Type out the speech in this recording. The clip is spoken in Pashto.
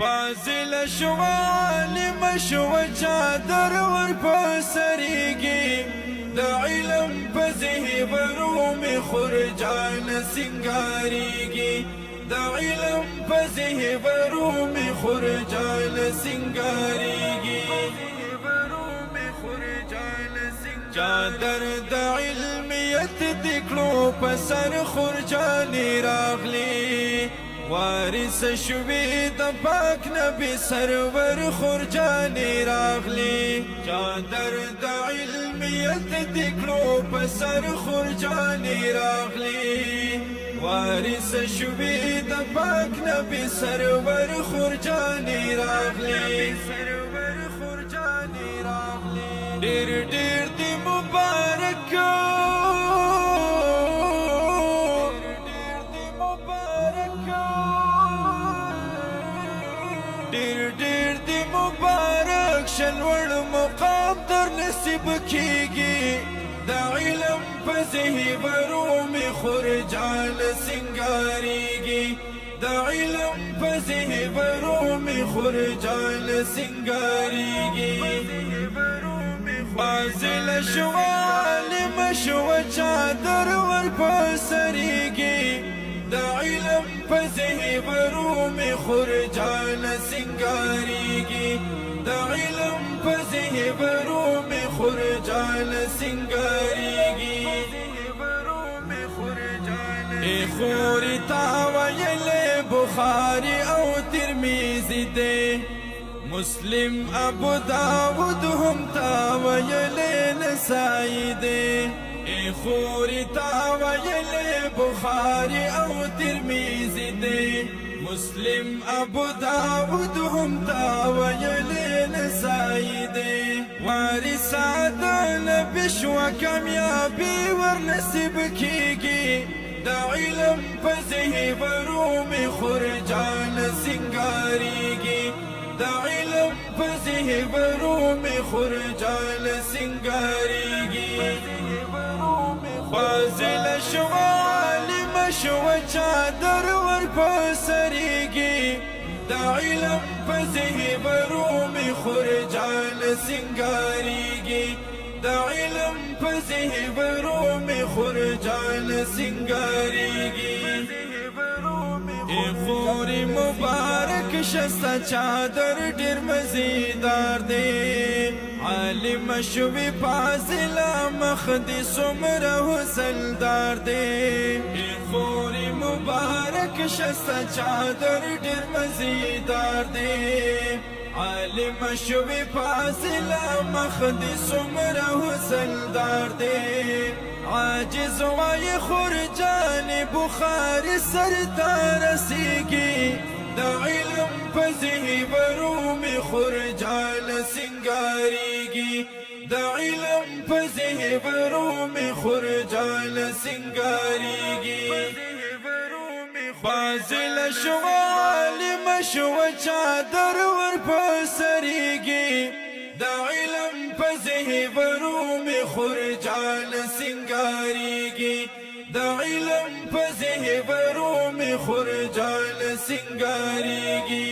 فاضل شو عالم شو چادر ور پسریږي د علم په زیورو می خرجان سنگاریږي د علم په زیورو می خرجان سنگاریږي چادر د علمیت دکړو په سر خرجان راغلی وارث شوی د پاک نبی سرور خرجان راغلی چادر د علمیت دکړو په سر خرجان راغلی وارث شوی د پاک نبی سرور خرجان راغلی ډیر ډیر دی مبارک ډیر دی مبارک شلوړ مقام در نصیب کیږي د علم په زیورو می خرجان سنگاریږي د علم په زیورو می خرجان سنگاریږي فاضل شو عالم شو چادر ور پسریږي د علم په زیورو می خرجان سنگاریږي د علم په زیورو می خرجان سنگاریږي ای خوري تا ویل بخاری او ترمذی دی مسلم ابو داود هم تا ویل نسائی دی ای خوری تا ویل بخاری او ترمذی دی مسلم ابو داود هم تا ویل نسائی دی وارثات نبی شو کامیابی ور نصیب کیږي د علم په زیورو می خرجان سنگاریږي د علم په زیورو می خرجان سنگاریږي فاضل شو عالم شو چادر ور پسریږي د علم په زیورو می خرجان سنگاریږي د علم په زیورو می خرجان سنگاریږي ای خوري مبارک شستا چادر ډیر مزیدار دی عالم شوی فاضل مخ دې څومره حوصلدار دی ای خوري مبارک شستا چادر ډیر مزیدار دی عالم شوی فاضل مخ دې څومره حوصلدار دی عاجز وای خرجان بخاری سر تا رسیږي د علم په زیورو می خرجان سنگاریږي د علم په زیورو می خرجان سنگاریږي فاضل شو عالم شو چادر ور پسریږي د علم په زیورو می خرجان سنگاریږي د علم په زیورو می خرجان سنگاریږي